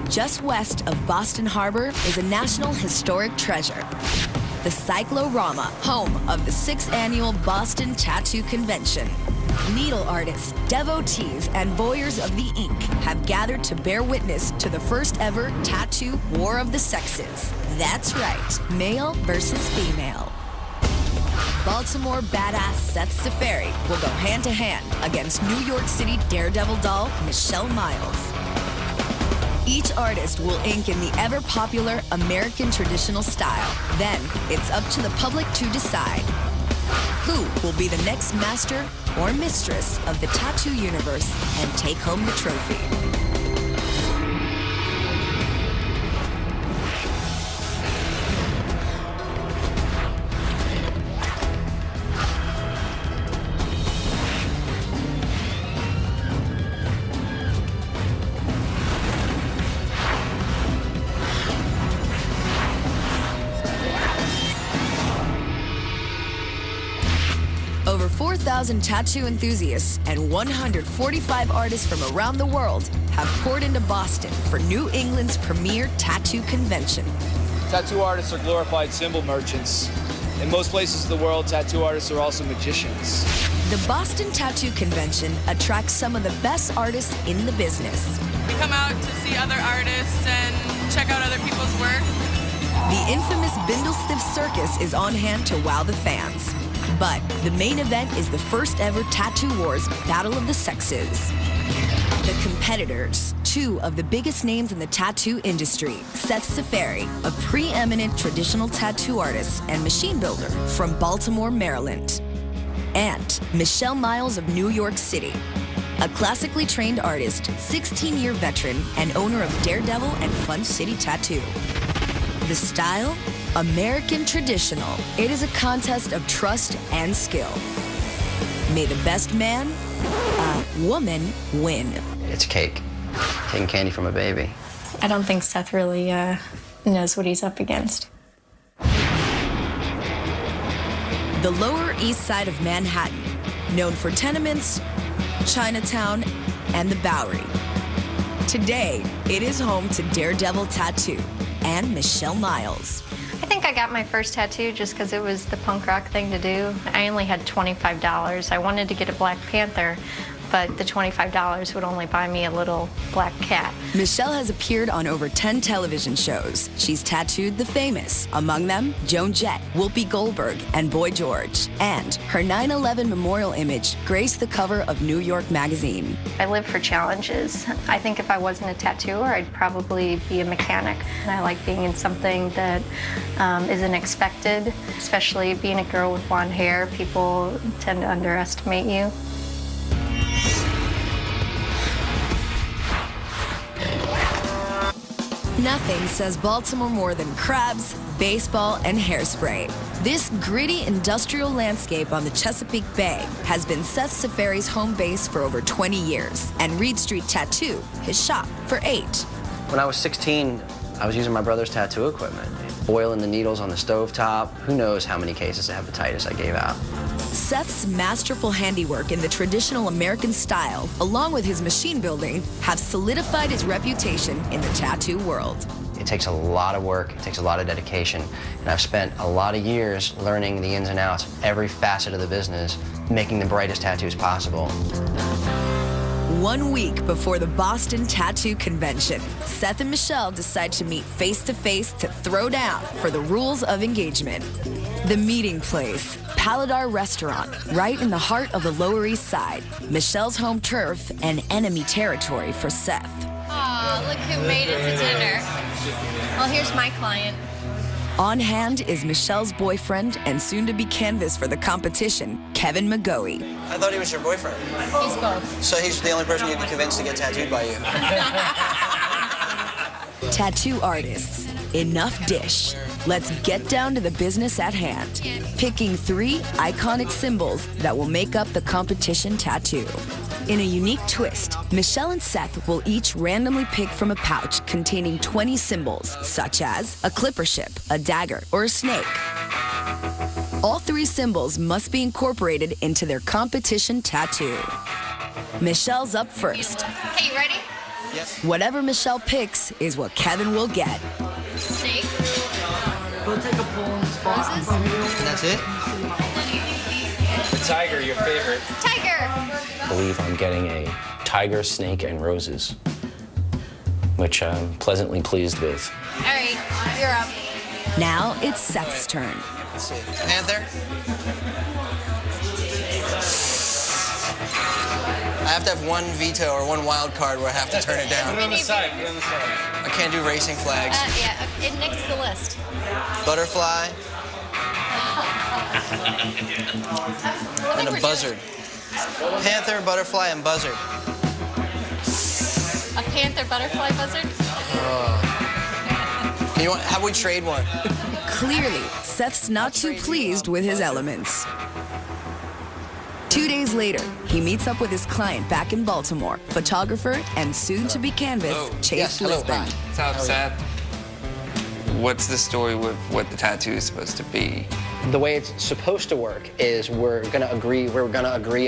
Just west of Boston Harbor is a National Historic Treasure, the Cyclorama, home of the 6th Annual Boston Tattoo Convention. Needle artists, devotees, and voyeurs of the ink have gathered to bear witness to the first ever tattoo war of the sexes. That's right, male versus female. Baltimore badass Seth Safari will go hand-to-hand against New York City daredevil doll Michelle Miles. Each artist will ink in the ever-popular American traditional style. Then, it's up to the public to decide who will be the next master or mistress of the tattoo universe and take home the trophy. Over 4,000 tattoo enthusiasts and 145 artists from around the world have poured into Boston for New England's premier tattoo convention. Tattoo artists are glorified symbol merchants. In most places of the world, tattoo artists are also magicians. The Boston Tattoo Convention attracts some of the best artists in the business. We come out to see other artists and check out other people's work. The infamous Bindlestiff Circus is on hand to wow the fans. But the main event is the first ever Tattoo Wars Battle of the Sexes. The competitors, two of the biggest names in the tattoo industry, Seth Safari, a preeminent traditional tattoo artist and machine builder from Baltimore, Maryland, and Michelle Miles of New York City, a classically trained artist, 16-year veteran, and owner of Daredevil and Fun City Tattoo. The style? American traditional. It is a contest of trust and skill. May the best man, woman, win. It's cake. Taking candy from a baby. I don't think Seth really knows what he's up against. The Lower East Side of Manhattan, known for tenements, Chinatown, and the Bowery. Today, it is home to Daredevil Tattoo and Michelle Miles. I think I got my first tattoo just because it was the punk rock thing to do. I only had $25. I wanted to get a Black Panther, but the $25 would only buy me a little black cat. Michelle has appeared on over 10 television shows. She's tattooed the famous, among them Joan Jett, Whoopi Goldberg, and Boy George. And her 9/11 memorial image graced the cover of New York Magazine. I live for challenges. I think if I wasn't a tattooer, I'd probably be a mechanic. And I like being in something that isn't expected, especially being a girl with blonde hair. People tend to underestimate you. Nothing says Baltimore more than crabs, baseball, and hairspray. This gritty industrial landscape on the Chesapeake Bay has been Seth Safari's home base for over 20 years, and Reed Street Tattoo, his shop, for 8. When I was 16, I was using my brother's tattoo equipment, boiling the needles on the stovetop. Who knows how many cases of hepatitis I gave out. Seth's masterful handiwork in the traditional American style, along with his machine building, have solidified his reputation in the tattoo world. It takes a lot of work, it takes a lot of dedication, and I've spent a lot of years learning the ins and outs of every facet of the business, making the brightest tattoos possible. 1 week before the Boston Tattoo Convention, Seth and Michelle decide to meet face-to-face to throw down for the rules of engagement. The meeting place, Paladar Restaurant, right in the heart of the Lower East Side, Michelle's home turf and enemy territory for Seth. Aw, look who made it to dinner. Well, here's my client. On hand is Michelle's boyfriend and soon-to-be canvas for the competition, Kevin McGoey. I thought he was your boyfriend. He's both. So he's the only person you can convince to get tattooed by you. Tattoo artists, enough dish. Let's get down to the business at hand, picking 3 iconic symbols that will make up the competition tattoo. In a unique twist, Michelle and Seth will each randomly pick from a pouch containing 20 symbols, such as a clipper ship, a dagger, or a snake. All 3 symbols must be incorporated into their competition tattoo. Michelle's up first. Okay, you ready? Yep. Whatever Michelle picks is what Kevin will get. Snake. We'll take a poll and spot. Roses. And that's it? The tiger, your favorite. Tiger. I believe I'm getting a tiger, snake, and roses, which I'm pleasantly pleased with. All right, you're up. Now it's Seth's turn. Let's see. Panther. I have to have one veto or one wild card where I have to turn it down. Put it on the side, put it on the side. I can't do racing flags. Yeah, it next to the list. Butterfly. And a buzzard. Panther, butterfly, and buzzard. A panther, butterfly, buzzard. You want? How about we trade one? Clearly, Seth's not too pleased with his elements. 2 days later, he meets up with his client back in Baltimore, photographer and soon-to-be canvas, Chase Yes, hello, Lisbon. hi. What's up, Seth? What's the story with what the tattoo is supposed to be? The way it's supposed to work is we're gonna agree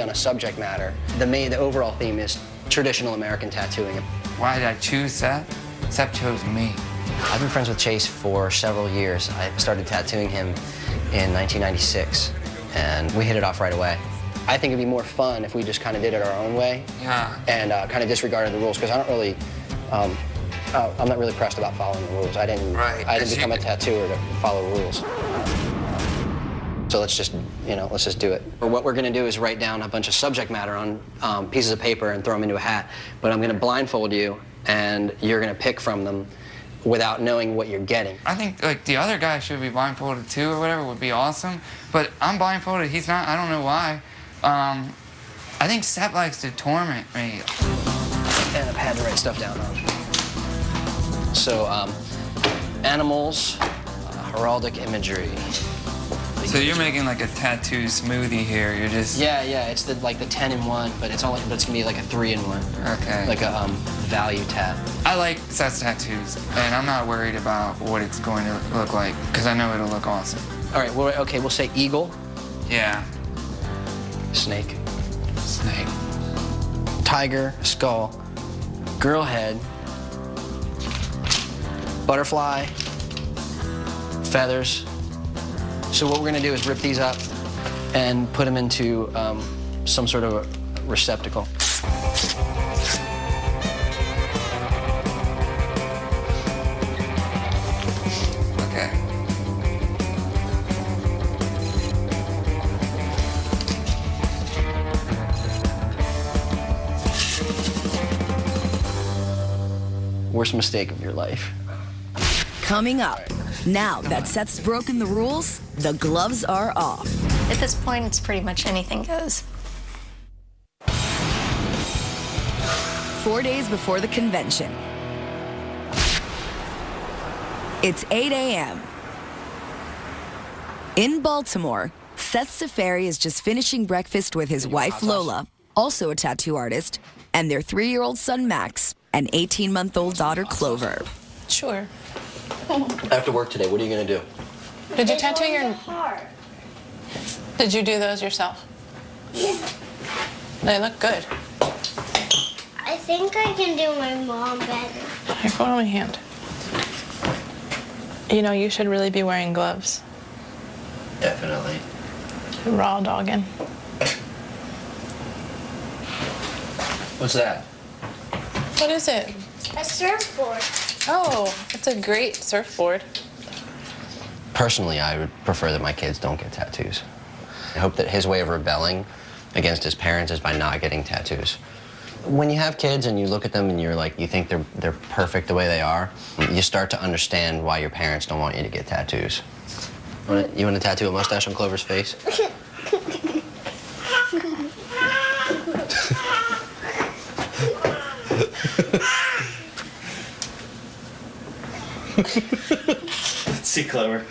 on a subject matter. The overall theme is traditional American tattooing. Why did I choose Seth? Seth chose me. I've been friends with Chase for several years. I started tattooing him in 1996, and we hit it off right away. I think it'd be more fun if we just kind of did it our own way. Yeah. And kind of disregarded the rules, because I'm not really pressed about following the rules. I didn't become a tattooer to follow rules. So let's just do it. Or what we're gonna do is write down a bunch of subject matter on pieces of paper and throw them into a hat. But I'm gonna blindfold you, and you're gonna pick from them without knowing what you're getting. I think like the other guy should be blindfolded too or whatever would be awesome. But I'm blindfolded, he's not, I don't know why. I think Seth likes to torment me. And I've had to write stuff down. So, animals, heraldic imagery. So you're making like a tattoo smoothie here. You're just Yeah, it's the 10-in-1, but it's gonna be like a 3-in-1. Okay. Like a value tab. I like Seth's tattoos, and I'm not worried about what it's going to look like because I know it'll look awesome. All right. Well, okay. We'll say eagle, Yeah. snake, Snake. tiger, skull, girl head, butterfly, feathers. So what we're gonna do is rip these up and put them into some sort of a receptacle. Okay. Worst mistake of your life. Coming up, now that Seth's broken the rules, the gloves are off. At this point, it's pretty much anything goes. 4 days before the convention. It's 8 a.m. In Baltimore, Seth Safari is just finishing breakfast with his wife Lola, also a tattoo artist, and their 3-year-old son Max, and 18-month-old daughter Clover. Sure. After work today, what are you gonna do? Did you tattoo your... Did you do those yourself? Yeah. They look good. I think I can do my mom better. Here, hold on my hand. You know, you should really be wearing gloves. Definitely. Raw dogging. What's that? What is it? A surfboard. Oh, it's a great surfboard. Personally, I would prefer that my kids don't get tattoos. I hope that his way of rebelling against his parents is by not getting tattoos. When you have kids and you look at them and you think they're perfect the way they are, you start to understand why your parents don't want you to get tattoos. You want to tattoo a mustache on Clover's face? Let's see, Clover.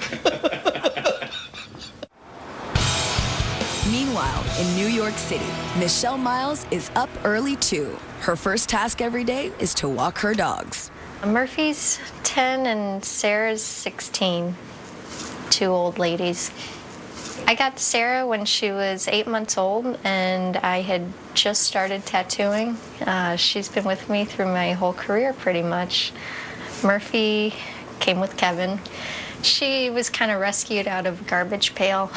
Meanwhile, in New York City, Michelle Miles is up early too. Her first task every day is to walk her dogs. Murphy's 10 and Sarah's 16. 2 old ladies. I got Sarah when she was 8 months old, and I had just started tattooing. She's been with me through my whole career pretty much. Murphy came with Kevin. She was kind of rescued out of a garbage pail.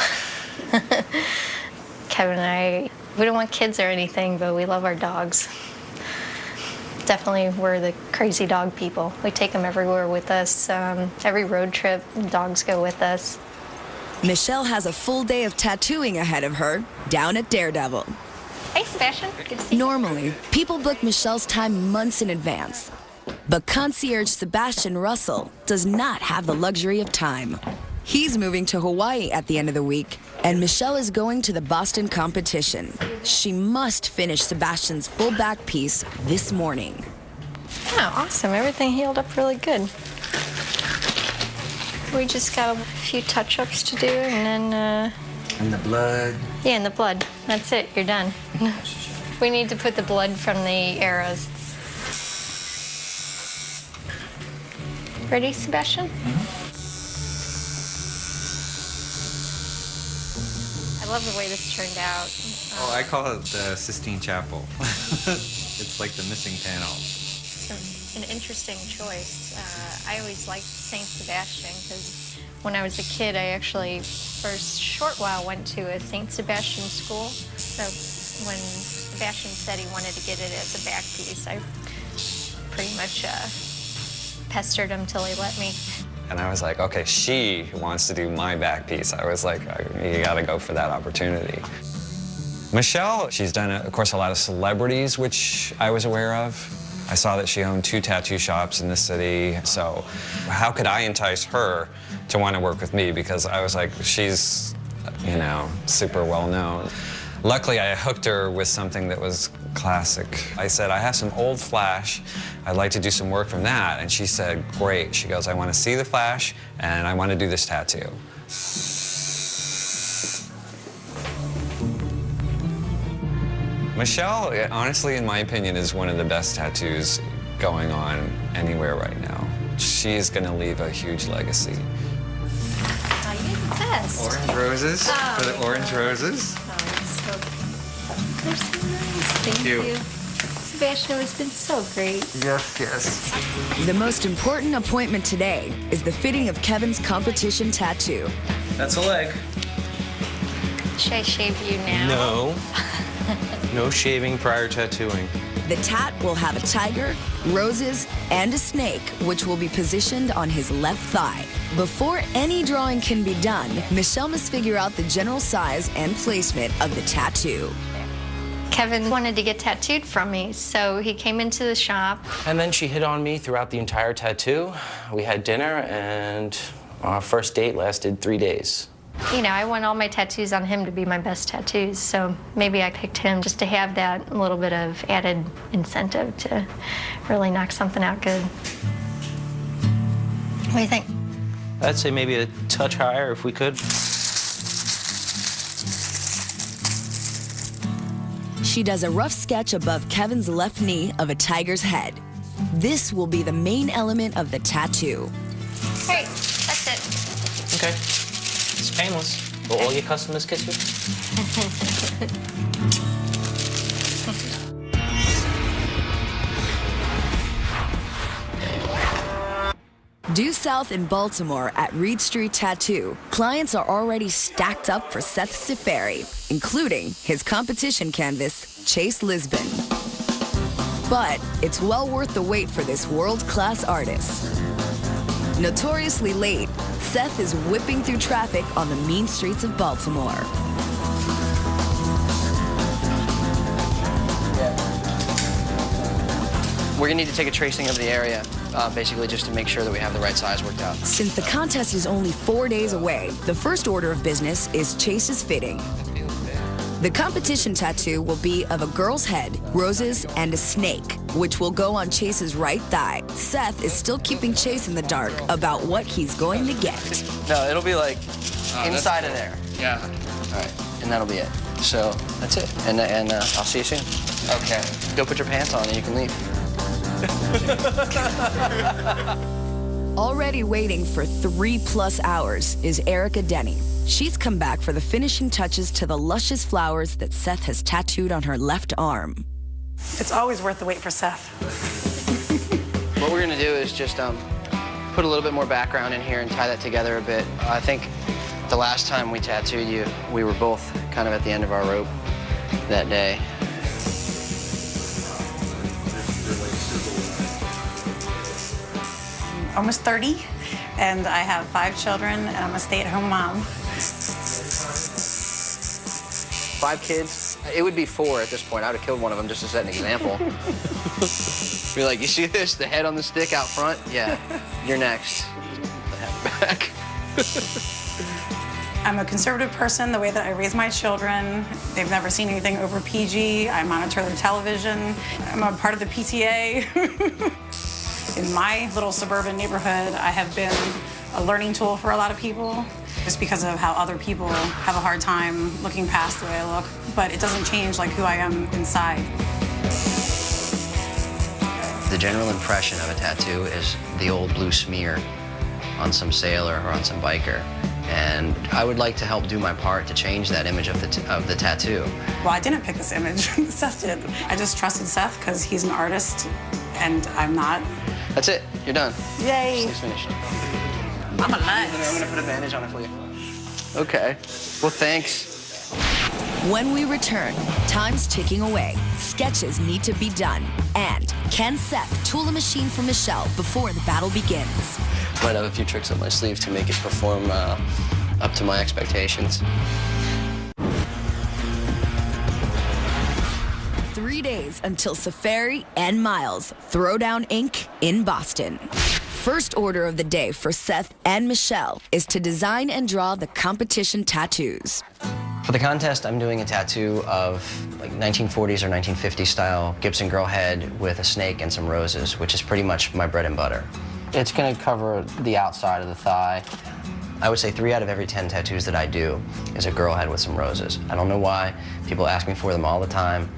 Kevin and I, we don't want kids or anything, but we love our dogs. Definitely, we're the crazy dog people. We take them everywhere with us. Every road trip, dogs go with us. Michelle has a full day of tattooing ahead of her down at Daredevil. Hey, Sebastian. Good to see you. Normally, people book Michelle's time months in advance. But concierge Sebastian Russell does not have the luxury of time. He's moving to Hawaii at the end of the week, and Michelle is going to the Boston competition. She must finish Sebastian's full back piece this morning. Oh, awesome. Everything healed up really good. We just got a few touch-ups to do, and then... And the blood? Yeah, and the blood. That's it. You're done. We need to put the blood from the arrows. Ready, Sebastian? I love the way this turned out. Oh, I call it the Sistine Chapel. It's like the missing panel. It's an interesting choice. I always liked St. Sebastian because when I was a kid, I actually, for a short while, went to a St. Sebastian school. So when Sebastian said he wanted to get it as a back piece, I pretty much pestered him till he let me. And I was like, okay, she wants to do my back piece. I was like, you gotta go for that opportunity. Michelle, she's done, of course, a lot of celebrities, which I was aware of. I saw that she owned 2 tattoo shops in the city, so how could I entice her to want to work with me? Because I was like, she's, you know, super well known. Luckily, I hooked her with something that was classic. I said, I have some old flash. I'd like to do some work from that. And she said, great. She goes, I want to see the flash, and I want to do this tattoo. Michelle, honestly, in my opinion, is one of the best tattoos going on anywhere right now. She's going to leave a huge legacy. Oh, you're the best. Orange roses for the orange roses. Oh, it's so, they're so nice. Thank you. Sebastian, it's been so great. Yes, yes. The most important appointment today is the fitting of Kevin's competition tattoo. That's a leg. Should I shave you now? No. No shaving prior tattooing. The tat will have a tiger, roses, and a snake, which will be positioned on his left thigh. Before any drawing can be done, Michelle must figure out the general size and placement of the tattoo. Kevin wanted to get tattooed from me, so he came into the shop. And then she hit on me throughout the entire tattoo. We had dinner, and our first date lasted 3 days. You know, I want all my tattoos on him to be my best tattoos, so maybe I picked him just to have that little bit of added incentive to really knock something out good. What do you think? I'd say maybe a touch higher if we could. She does a rough sketch above Kevin's left knee of a tiger's head. This will be the main element of the tattoo. Great, that's it. Okay. It's painless. Will all your customers kiss you? Due south in Baltimore at Reed Street Tattoo, clients are already stacked up for Seth Seferi, including his competition canvas, Chase Lisbon. But it's well worth the wait for this world-class artist. Notoriously late, Seth is whipping through traffic on the mean streets of Baltimore. We're gonna need to take a tracing of the area, basically just to make sure that we have the right size worked out. Since the contest is only 4 days away, the first order of business is Chase's fitting. The competition tattoo will be of a girl's head, roses, and a snake, which will go on Chase's right thigh. Seth is still keeping Chase in the dark about what he's going to get. No, it'll be like inside of there. Yeah. All right, and that'll be it. So that's it, and I'll see you soon. Okay. Go put your pants on and you can leave. Already waiting for 3+ hours is Erica Denny. she's come back for the finishing touches to the luscious flowers that Seth has tattooed on her left arm. It's always worth the wait for Seth. What we're gonna do is just put a little bit more background in here and tie that together a bit. I think the last time we tattooed you, we were both kind of at the end of our rope that day. Almost 30, and I have 5 children, and I'm a stay-at-home mom. 5 kids? It would be 4 at this point. I would have killed one of them just to set an example. Be like, you see this? The head on the stick out front? Yeah, you're next. The head back. I'm a conservative person, the way that I raise my children. They've never seen anything over PG. I monitor their television. I'm a part of the PTA. In my little suburban neighborhood, I have been a learning tool for a lot of people just because of how other people have a hard time looking past the way I look. But it doesn't change like who I am inside. The general impression of a tattoo is the old blue smear on some sailor or on some biker. And I would like to help do my part to change that image of the tattoo. Well, I didn't pick this image. Seth did. I just trusted Seth because he's an artist and I'm not. That's it. You're done. Yay. It's finished. I'm alive. I'm going to put a bandage on it for you. Okay. Well, thanks. When we return, time's ticking away. Sketches need to be done. And can Seth tool a machine for Michelle before the battle begins? Might have a few tricks up my sleeve to make it perform up to my expectations. 3 days until Safari and Miles throw down ink in Boston. First order of the day for Seth and Michelle is to design and draw the competition tattoos. For the contest, I'm doing a tattoo of like 1940s or 1950s style Gibson girl head with a snake and some roses, which is pretty much my bread and butter. It's going to cover the outside of the thigh. I would say 3 out of every 10 tattoos that I do is a girl head with some roses. I don't know why. People ask me for them all the time.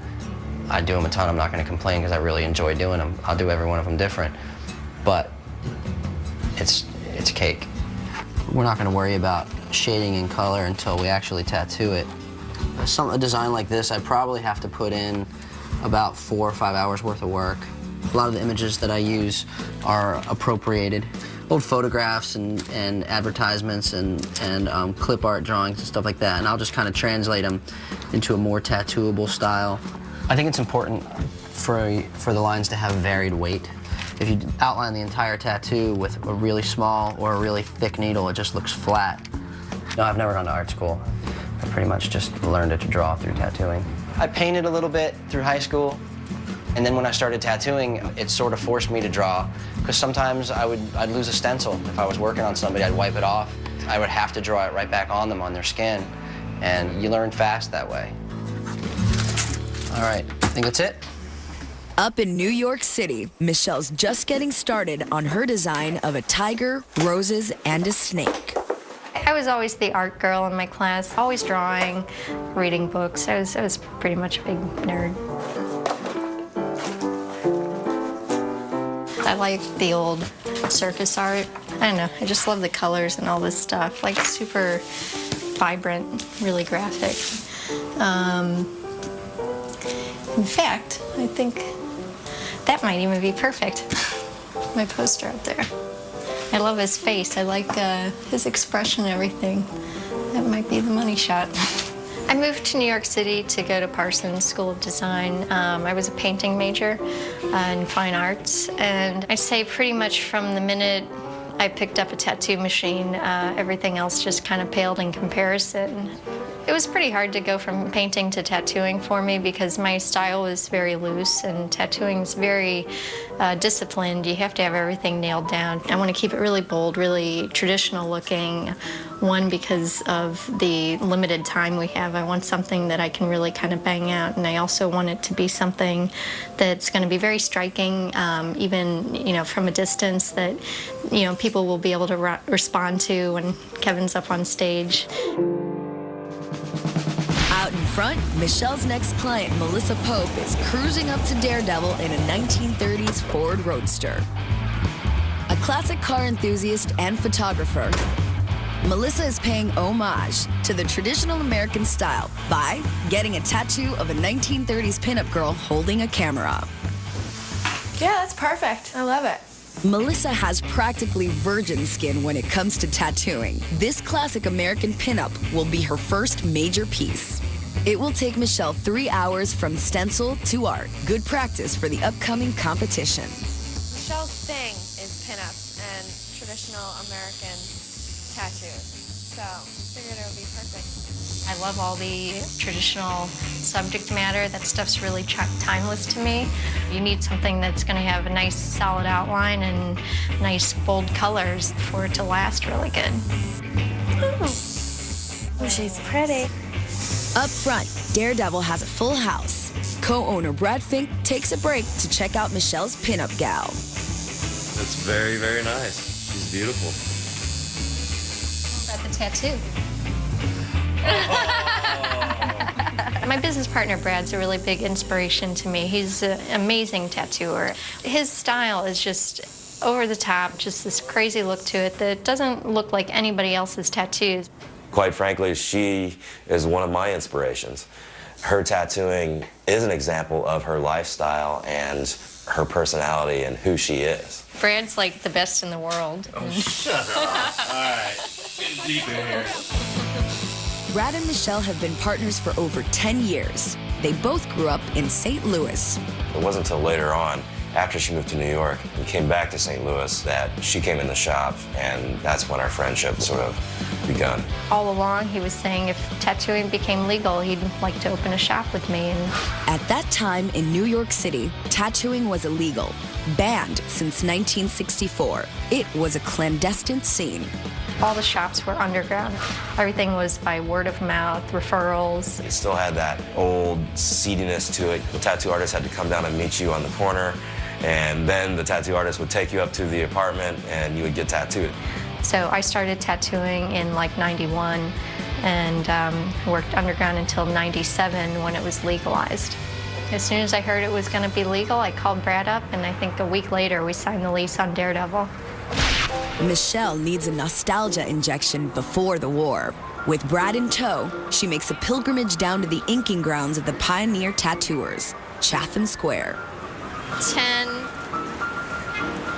I do them a ton. I'm not going to complain because I really enjoy doing them. I'll do every one of them different. But it's cake. We're not going to worry about shading in color until we actually tattoo it. A design like this, I probably have to put in about 4 or 5 hours worth of work. A lot of the images that I use are appropriated. Old photographs and advertisements and clip art drawings and stuff like that, and I'll just kind of translate them into a more tattooable style. I think it's important for the lines to have varied weight. If you outline the entire tattoo with a really small or a really thick needle, it just looks flat. No, I've never gone to art school. I pretty much just learned it to draw through tattooing. I painted a little bit through high school, and then when I started tattooing, it sort of forced me to draw, because sometimes I'd lose a stencil. If I was working on somebody, I'd wipe it off. I would have to draw it right back on them, on their skin, and you learn fast that way. All right, I think that's it. Up in New York City, Michelle's just getting started on her design of a tiger, roses, and a snake. I was always the art girl in my class, always drawing, reading books. I was pretty much a big nerd. I like the old circus art. I don't know, I just love the colors and all this stuff, like super vibrant, really graphic. In fact, I think that might even be perfect. My poster up there. I love his face. I like his expression and everything. That might be the money shot. I moved to New York City to go to Parsons School of Design. I was a painting major in fine arts, and I'd say pretty much from the minute I picked up a tattoo machine, everything else just kind of paled in comparison. It was pretty hard to go from painting to tattooing for me because my style was very loose and tattooing is very disciplined. You have to have everything nailed down. I want to keep it really bold, really traditional looking. One, because of the limited time we have. I want something that I can really kind of bang out, and I also want it to be something that's going to be very striking, even from a distance that people will be able to respond to when Kevin's up on stage. Out in front, Michelle's next client, Melissa Pope, is cruising up to Daredevil in a 1930s Ford Roadster. A classic car enthusiast and photographer, Melissa is paying homage to the traditional American style by getting a tattoo of a 1930s pinup girl holding a camera. Yeah, that's perfect. I love it. Melissa has practically virgin skin when it comes to tattooing. This classic American pinup will be her first major piece. It will take Michelle 3 hours from stencil to art. Good practice for the upcoming competition. Michelle's thing is pinups and traditional American tattoos. So I figured it would be perfect. I love all the traditional subject matter. That stuff's really timeless to me. You need something that's going to have a nice solid outline and nice bold colors for it to last really good. Oh, she's pretty. Up front, Daredevil has a full house. Co-owner Brad Fink takes a break to check out Michelle's pinup gal. That's very, very nice. She's beautiful. How about the tattoo? My business partner, Brad's a really big inspiration to me. He's an amazing tattooer. His style is just over the top, just this crazy look to it that doesn't look like anybody else's tattoos. Quite frankly, she is one of my inspirations. Her tattooing is an example of her lifestyle and her personality and who she is. Brad's like the best in the world. Oh, shut up. All right, getting deep in here. Brad and Michelle have been partners for over 10 years. They both grew up in St. Louis. It wasn't until later on, after she moved to New York and came back to St. Louis, that she came in the shop, and that's when our friendship sort of begun. All along, he was saying if tattooing became legal, he'd like to open a shop with me. At that time in New York City, tattooing was illegal, banned since 1964. It was a clandestine scene. All the shops were underground. Everything was by word of mouth, referrals. It still had that old seediness to it. The tattoo artist had to come down and meet you on the corner, and then the tattoo artist would take you up to the apartment and you would get tattooed. So I started tattooing in like 91 and worked underground until 97 when it was legalized. As soon as I heard it was going to be legal, I called Brad up, and I think a week later we signed the lease on Daredevil. Michelle needs a nostalgia injection before the war. With Brad in tow, she makes a pilgrimage down to the inking grounds of the pioneer tattooers, Chatham Square. 10,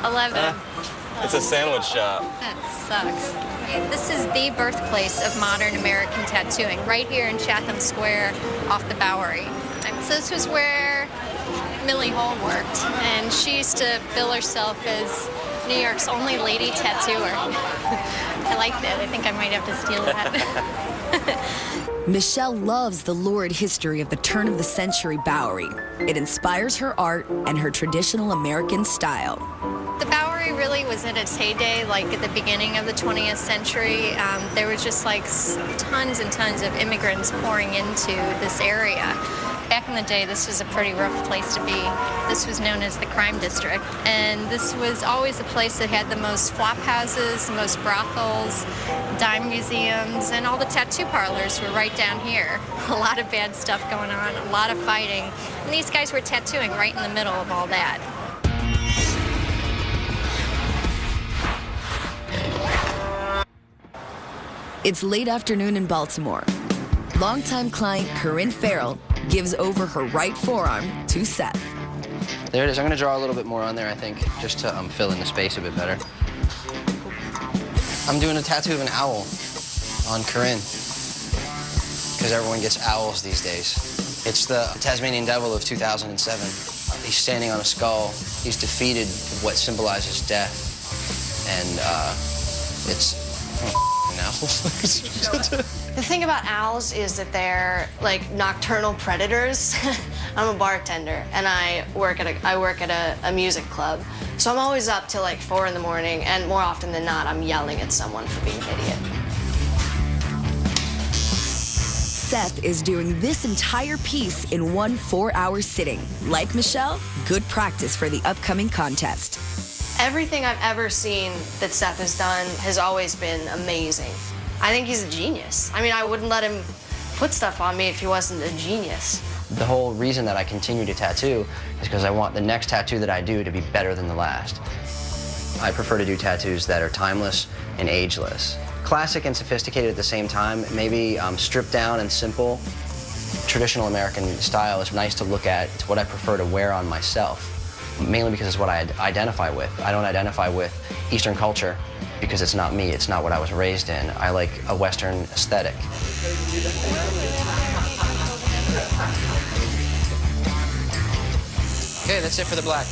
11. It's a sandwich shop. That sucks. This is the birthplace of modern American tattooing, right here in Chatham Square off the Bowery. So this was where Millie Hole worked, and she used to bill herself as New York's only lady tattooer. I like that. I think I might have to steal that. Michelle loves the lurid history of the turn-of-the-century Bowery. It inspires her art and her traditional American style. The Bowery really was at its heyday, like at the beginning of the 20th century. There was just like tons and tons of immigrants pouring into this area. Back in the day, this was a pretty rough place to be. This was known as the crime district. And this was always a place that had the most flop houses, the most brothels, dime museums, and all the tattoo parlors were right down here. A lot of bad stuff going on, a lot of fighting. And these guys were tattooing right in the middle of all that. It's late afternoon in Baltimore. Longtime client Corinne Farrell gives over her right forearm to Seth. There it is. I'm going to draw a little bit more on there, I think, just to fill in the space a bit better. I'm doing a tattoo of an owl on Corinne, because everyone gets owls these days. It's the Tasmanian Devil of 2007. He's standing on a skull. He's defeated what symbolizes death, and it's an owl. The thing about owls is that they're like nocturnal predators. I'm a bartender and I work at a music club. So I'm always up till like 4 in the morning, and more often than not, I'm yelling at someone for being an idiot. Seth is doing this entire piece in one 4-hour sitting. Like Michelle, good practice for the upcoming contest. Everything I've ever seen that Seth has done has always been amazing. I think he's a genius. I mean, I wouldn't let him put stuff on me if he wasn't a genius. The whole reason that I continue to tattoo is because I want the next tattoo that I do to be better than the last. I prefer to do tattoos that are timeless and ageless. classic and sophisticated at the same time. Maybe stripped down and simple. Traditional American style is nice to look at. It's what I prefer to wear on myself, mainly because it's what I identify with. I don't identify with Eastern culture because it's not me. It's not what I was raised in. I like a Western aesthetic. Okay, that's it for the black.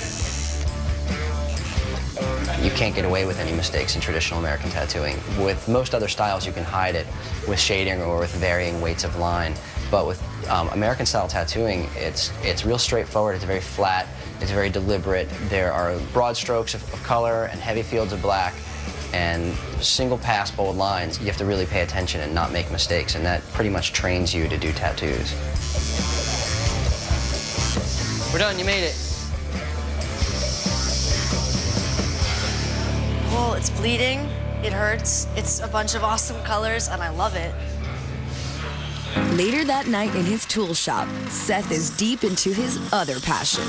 You can't get away with any mistakes in traditional American tattooing. With most other styles, you can hide it with shading or with varying weights of line. But with American style tattooing, it's real straightforward. It's very flat. It's very deliberate. There are broad strokes of color and heavy fields of black and single pass bold lines. You have to really pay attention and not make mistakes, and that pretty much trains you to do tattoos. We're done, you made it. Well, it's bleeding, it hurts, it's a bunch of awesome colors, and I love it. Later that night in his tool shop, Seth is deep into his other passion.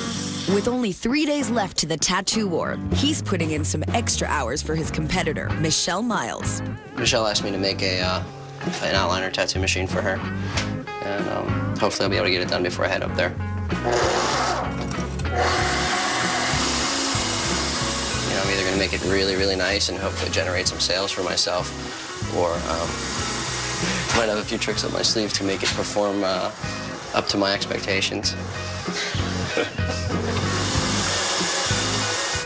With only 3 days left to the tattoo war, he's putting in some extra hours for his competitor, Michelle Miles. Michelle asked me to make an outliner tattoo machine for her, and hopefully I'll be able to get it done before I head up there. You know, I'm either going to make it really, really nice and hopefully generate some sales for myself, or might have a few tricks up my sleeve to make it perform up to my expectations.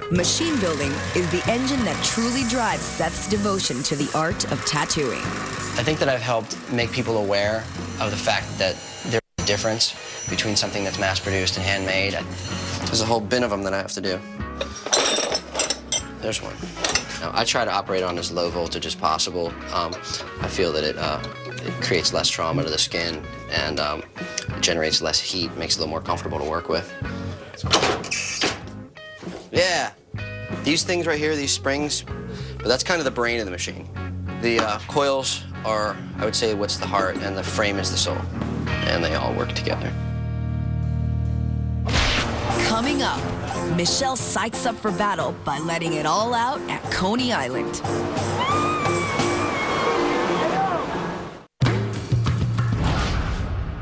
Machine building is the engine that truly drives Seth's devotion to the art of tattooing. I think that I've helped make people aware of the fact that there's a difference between something that's mass-produced and handmade. There's a whole bin of them that I have to do. There's one. Now, I try to operate on as low voltage as possible. I feel that it creates less trauma to the skin, and it generates less heat, makes it a little more comfortable to work with. Yeah, these things right here, these springs, but that's kind of the brain of the machine. The coils are, I would say, what's the heart, and the frame is the soul, and they all work together. Coming up, Michelle psychs up for battle by letting it all out at Coney Island.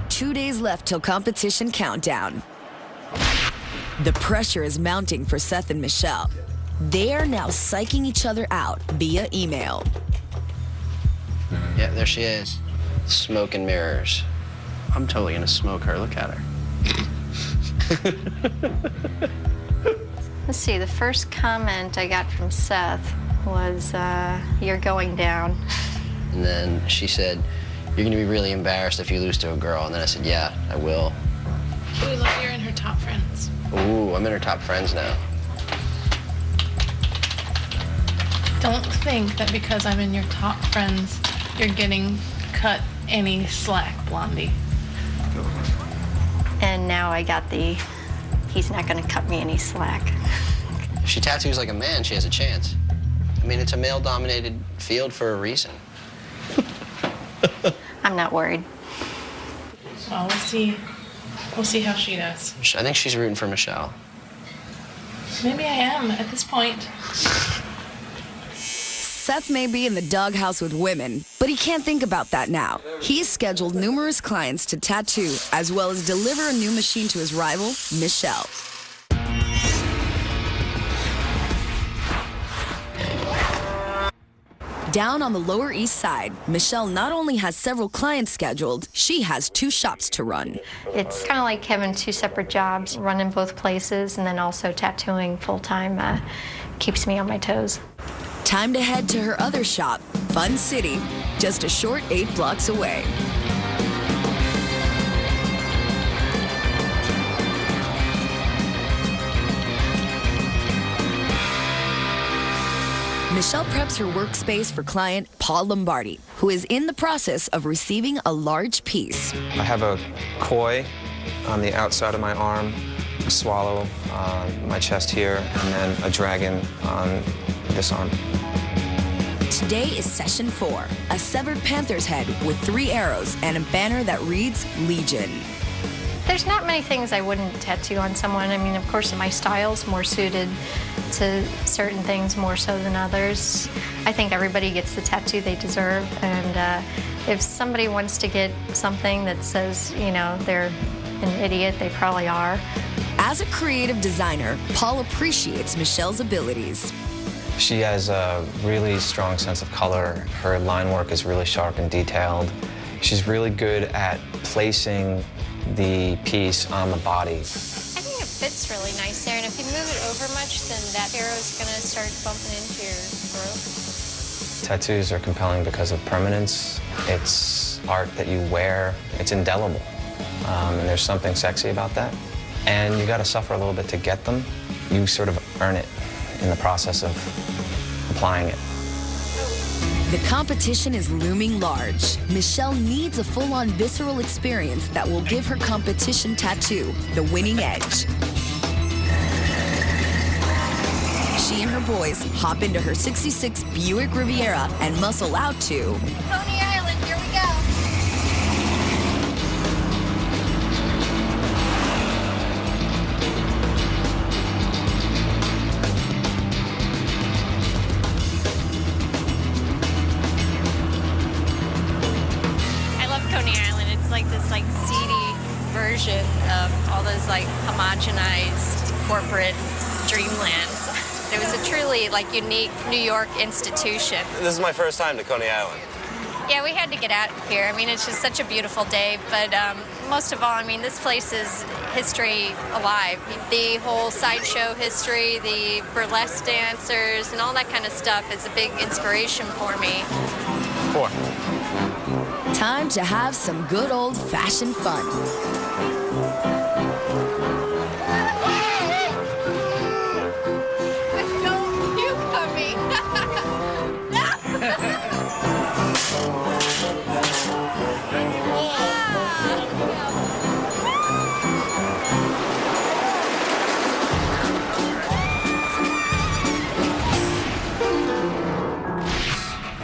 Two days left till competition countdown. The pressure is mounting for Seth and Michelle. They are now psyching each other out via email. Yeah, there she is. Smoke and mirrors. I'm totally gonna smoke her. Look at her. Let's see, the first comment I got from Seth was, you're going down. And then she said, you're gonna be really embarrassed if you lose to a girl. And then I said, yeah, I will. Ooh, look, you're in her top friends. Ooh, I'm in her top friends now. Don't think that because I'm in your top friends, you're getting cut any slack, Blondie. And now I got the, he's not gonna cut me any slack. If she tattoos like a man, she has a chance. I mean, it's a male-dominated field for a reason. I'm not worried. Well, we'll see. We'll see how she does. I think she's rooting for Michelle. Maybe I am at this point. Seth may be in the doghouse with women, but he can't think about that now. He's scheduled numerous clients to tattoo, as well as deliver a new machine to his rival, Michelle. Down on the Lower East Side, Michelle not only has several clients scheduled, she has 2 shops to run. It's kind of like having 2 separate jobs, running both places, and then also tattooing full-time keeps me on my toes. Time to head to her other shop, Fun City, just a short 8 blocks away. Michelle preps her workspace for client Paul Lombardi, who is in the process of receiving a large piece. I have a koi on the outside of my arm, a swallow on my chest here, and then a dragon on this arm. Today is session 4, a severed panther's head with 3 arrows and a banner that reads Legion. There's not many things I wouldn't tattoo on someone. I mean, of course, my style's more suited to certain things more so than others. I think everybody gets the tattoo they deserve, and if somebody wants to get something that says, you know, they're an idiot, they probably are. As a creative designer, Paul appreciates Michelle's abilities. She has a really strong sense of color. Her line work is really sharp and detailed. She's really good at placing the piece on the body. I think it fits really nice there, and if you move it over much, then that arrow's gonna start bumping into your throat. Tattoos are compelling because of permanence. It's art that you wear. It's indelible, and there's something sexy about that. And you gotta suffer a little bit to get them. You sort of earn it in the process of applying it. The competition is looming large. Michelle needs a full-on visceral experience that will give her competition tattoo the winning edge. She and her boys hop into her '66 Buick Riviera and muscle out to Coney Island, here we go. Coney Island. It's like this seedy version of all those homogenized corporate dreamlands. It was a truly unique New York institution. This is my first time to Coney Island. Yeah, we had to get out here. I mean, it's just such a beautiful day, but most of all, I mean, this place is history alive. The whole sideshow history, the burlesque dancers, and all that kind of stuff is a big inspiration for me. 4. Time to have some good old-fashioned fun. Don't you coming?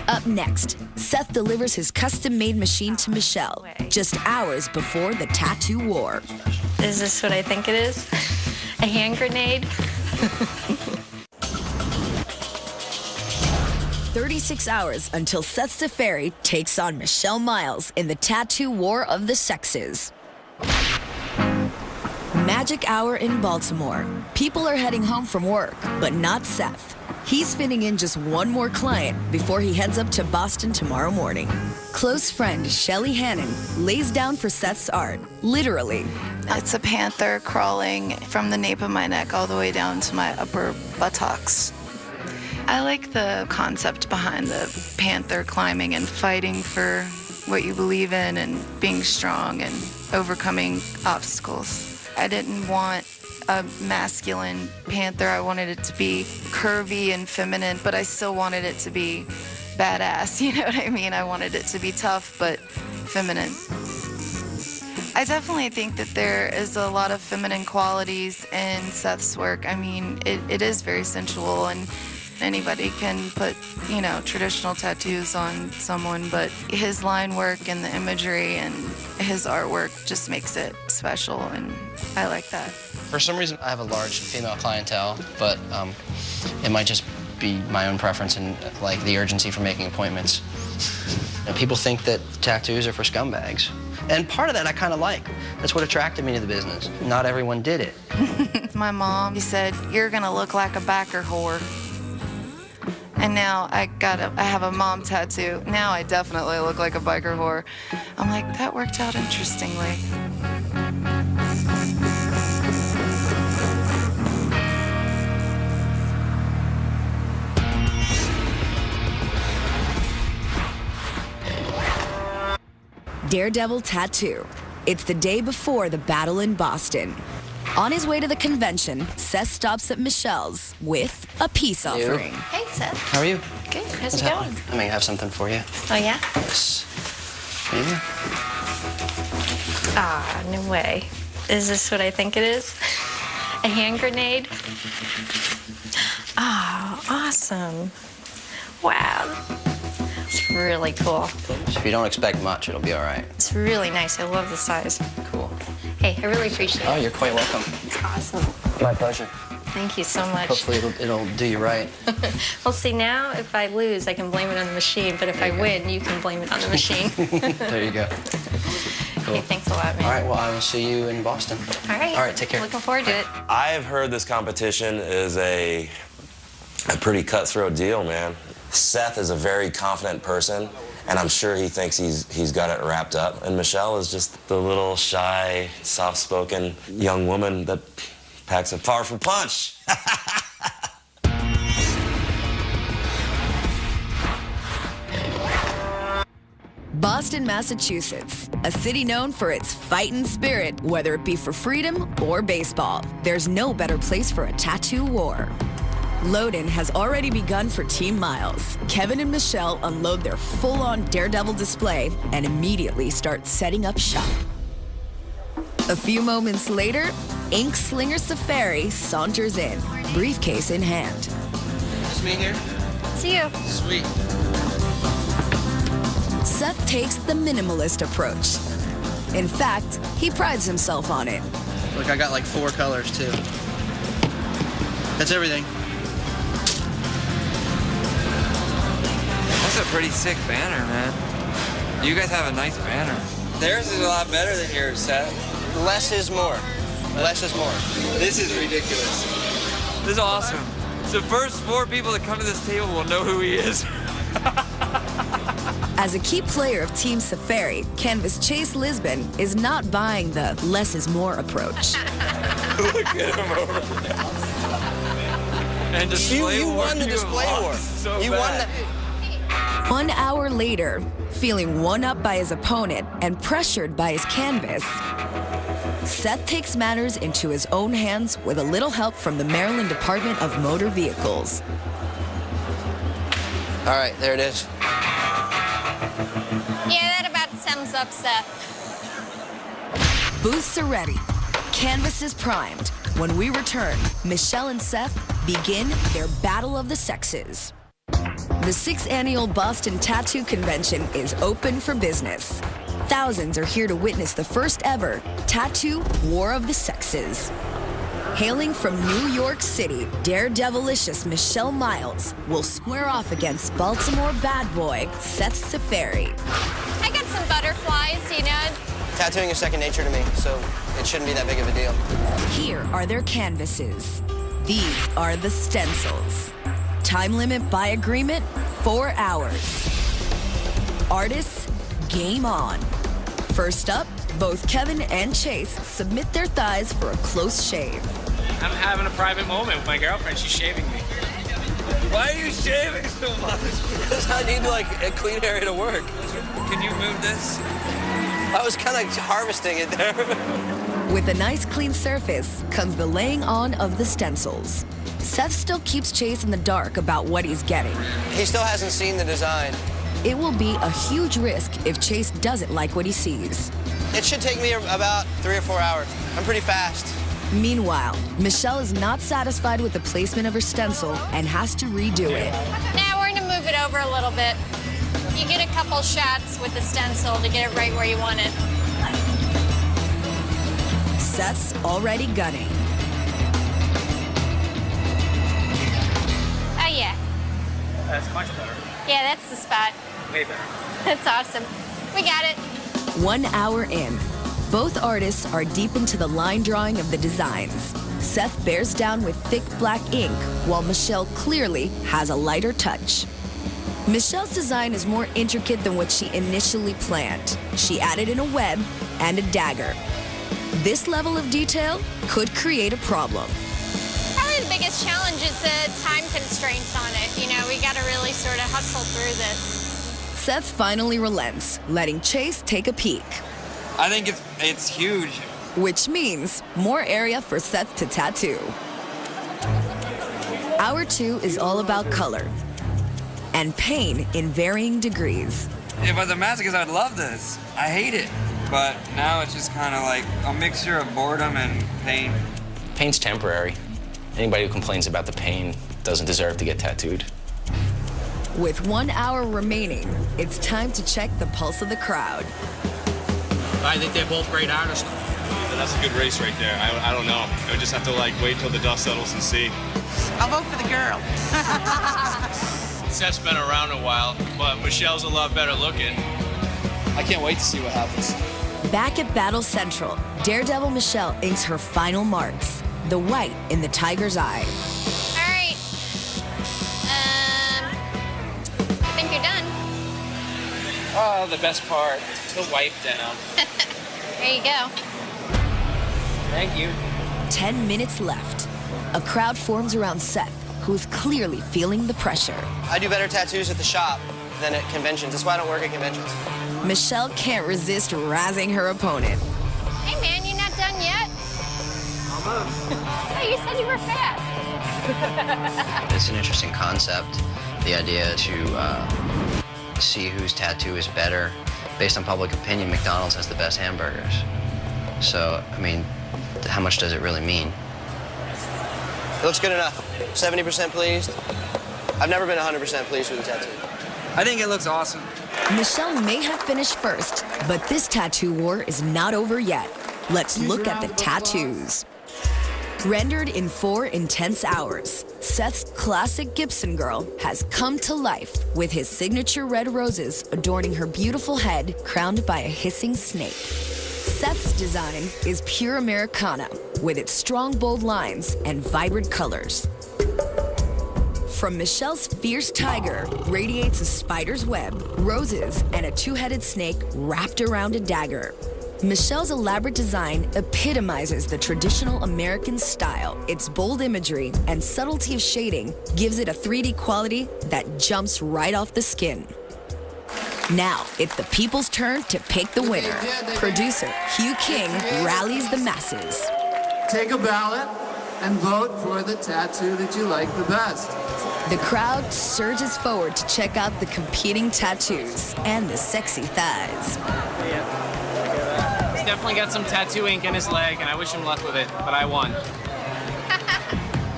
Up next, Seth delivers his custom-made machine to Michelle just hours before the tattoo war. Is this what I think it is? A hand grenade? 36 hours until Seth Safari takes on Michelle Miles in the tattoo war of the sexes. Magic hour in Baltimore. People are heading home from work, but not Seth. He's fitting in just one more client before he heads up to Boston tomorrow morning. Close friend Shelly Hannon lays down for Seth's art, literally. It's a panther crawling from the nape of my neck all the way down to my upper buttocks. I like the concept behind the panther climbing and fighting for what you believe in and being strong and overcoming obstacles. I didn't want a masculine panther. I wanted it to be curvy and feminine, but I still wanted it to be badass, you know what I mean? I wanted it to be tough, but feminine. I definitely think that there is a lot of feminine qualities in Seth's work. I mean, it is very sensual, and anybody can put, you know, traditional tattoos on someone, but his line work and the imagery and his artwork just makes it special, and I like that. For some reason, I have a large female clientele, but it might just be my own preference and the urgency for making appointments. You know, people think that tattoos are for scumbags. And part of that I kind of like. That's what attracted me to the business. Not everyone did it. My mom said, "You're gonna look like a backer whore." And now I have a mom tattoo. Now I definitely look like a biker whore. I'm like, that worked out interestingly. Daredevil Tattoo. It's the day before the battle in Boston. On his way to the convention, Seth stops at Michelle's with a peace offering. Hey, Seth. How are you? Good. How's it going? I may have something for you. Oh, yeah? Yes. Here you go. Ah, no way. Is this what I think it is? A hand grenade? Oh, awesome. Wow. It's really cool. If you don't expect much, it'll be all right. It's really nice. I love the size. Cool. Hey, I really appreciate it. Oh, you're quite welcome. It's awesome. My pleasure. Thank you so much. Hopefully it'll do you right. Well, see, now if I lose, I can blame it on the machine, but if I win, you can blame it on the machine. There you go. Cool. Okay, thanks a lot, man. All right, well, I will see you in Boston. All right. All right, take care. Looking forward to it. I've heard this competition is a pretty cutthroat deal, man. Seth is a very confident person, and I'm sure he thinks he's got it wrapped up. And Michelle is just the little shy, soft-spoken young woman that packs a powerful punch. Boston, Massachusetts, a city known for its fighting spirit, whether it be for freedom or baseball. There's no better place for a tattoo war. Loading has already begun for Team Miles. Kevin and Michelle unload their full-on Daredevil display and immediately start setting up shop. A few moments later, Ink Slinger Safari saunters in, briefcase in hand. Is me here? See you. Sweet. Seth takes the minimalist approach. In fact, he prides himself on it. Look, I got like 4 colors too. That's everything. That's a pretty sick banner, man. You guys have a nice banner. Theirs is a lot better than yours, Seth. Less is more. Less is more. This is ridiculous. This is awesome. The first 4 people that come to this table will know who he is. As a key player of Team Safari, Canvas Chase Lisbon is not buying the less is more approach. Look at him over there. And display you won the display war. So you won the... 1 hour later, feeling one up by his opponent and pressured by his canvas, Seth takes matters into his own hands with a little help from the Maryland Department of Motor Vehicles. All right, there it is. Yeah, that about sums up Seth. Booths are ready. Canvas is primed. When we return, Michelle and Seth begin their battle of the sexes. The 6th annual Boston Tattoo Convention is open for business. Thousands are here to witness the first ever Tattoo War of the Sexes. Hailing from New York City, daredevilicious Michelle Miles will square off against Baltimore bad boy Seth Safari. I got some butterflies, you know. Tattooing is second nature to me, so it shouldn't be that big of a deal. Here are their canvases. These are the stencils. Time limit by agreement, 4 hours. Artists, game on. First up, both Kevin and Chase submit their thighs for a close shave. I'm having a private moment with my girlfriend. She's shaving me. Why are you shaving so much? Because I need like a clean area to work. Can you move this? I was kind of harvesting it there. With a nice clean surface comes the laying on of the stencils. Seth still keeps Chase in the dark about what he's getting. He still hasn't seen the design. It will be a huge risk if Chase doesn't like what he sees. It should take me about 3 or 4 hours. I'm pretty fast. Meanwhile, Michelle is not satisfied with the placement of her stencil and has to redo it. Now we're gonna move it over a little bit. You get a couple shots with the stencil to get it right where you want it. Seth's already gunning. Oh yeah. That's much better. Yeah, that's the spot. Way better. That's awesome. We got it. 1 hour in, both artists are deep into the line drawing of the designs. Seth bears down with thick black ink, while Michelle clearly has a lighter touch. Michelle's design is more intricate than what she initially planned. She added in a web and a dagger. This level of detail could create a problem. Probably the biggest challenge is the time constraints on it. You know, we got to really sort of hustle through this. Seth finally relents, letting Chase take a peek. I think it's huge. Which means more area for Seth to tattoo. Hour 2 is all about color and pain in varying degrees. If I was a masochist, I'd love this. I hate it. But now it's just kind of like a mixture of boredom and pain. Pain's temporary. Anybody who complains about the pain doesn't deserve to get tattooed. With 1 hour remaining, it's time to check the pulse of the crowd. I think they're both great artists. that's a good race right there. I don't know. I would just have to like wait till the dust settles and see. I'll vote for the girl. Seth's been around a while, but Michelle's a lot better looking. I can't wait to see what happens. Back at Battle Central, Daredevil Michelle inks her final marks, the white in the tiger's eye. All right. I think you're done. Oh, the best part, the wipe down. There you go. Thank you. 10 minutes left. A crowd forms around Seth, who's clearly feeling the pressure. I do better tattoos at the shop than at conventions. That's why I don't work at conventions. Michelle can't resist razzing her opponent. Hey, man, you not done yet? Hey, you said you were fast. It's an interesting concept, the idea to see whose tattoo is better. Based on public opinion, McDonald's has the best hamburgers. So, I mean, how much does it really mean? It looks good enough. 70% pleased. I've never been 100% pleased with a tattoo. I think it looks awesome. Michelle may have finished first, but this tattoo war is not over yet. Let's look at the tattoos. Rendered in 4 intense hours, Seth's classic Gibson girl has come to life with his signature red roses adorning her beautiful head crowned by a hissing snake. Seth's design is pure Americana with its strong, bold lines and vibrant colors. From Michelle's fierce tiger radiates a spider's web, roses, and a two-headed snake wrapped around a dagger. Michelle's elaborate design epitomizes the traditional American style. Its bold imagery and subtlety of shading gives it a 3D quality that jumps right off the skin. Now, it's the people's turn to pick the winner. Producer Hugh King rallies the masses. Take a ballot and vote for the tattoo that you like the best. The crowd surges forward to check out the competing tattoos and the sexy thighs. He's definitely got some tattoo ink in his leg, and I wish him luck with it, but I won.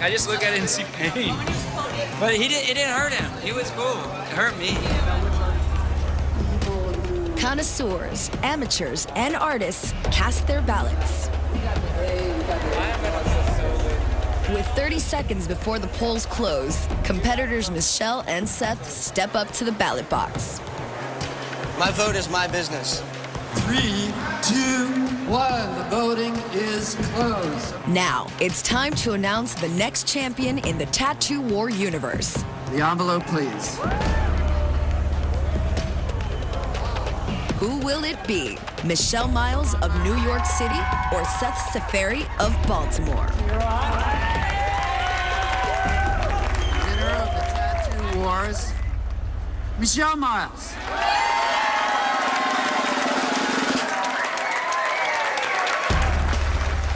I just look at it and see pain. But it didn't hurt him. He was cool. It hurt me. Connoisseurs, amateurs, and artists cast their ballots. With 30 seconds before the polls close, competitors Michelle and Seth step up to the ballot box. My vote is my business. 3, 2, 1. The voting is closed. Now, it's time to announce the next champion in the Tattoo War universe. The envelope, please. Who will it be? Michelle Miles of New York City or Seth Safari of Baltimore? Winner of the Tattoo Wars, Michelle Miles.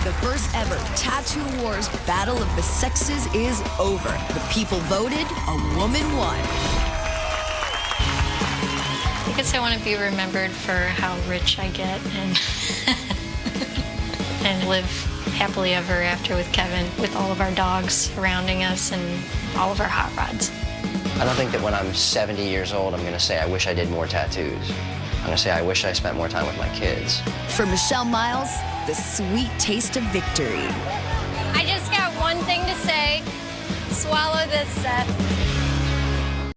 The first ever Tattoo Wars Battle of the Sexes is over. The people voted, a woman won. I guess I want to be remembered for how rich I get and live happily ever after with Kevin, with all of our dogs surrounding us and all of our hot rods. I don't think that when I'm 70 years old, I'm going to say I wish I did more tattoos. I'm going to say I wish I spent more time with my kids. For Michelle Miles, the sweet taste of victory. I just got one thing to say. Swallow this, Seth.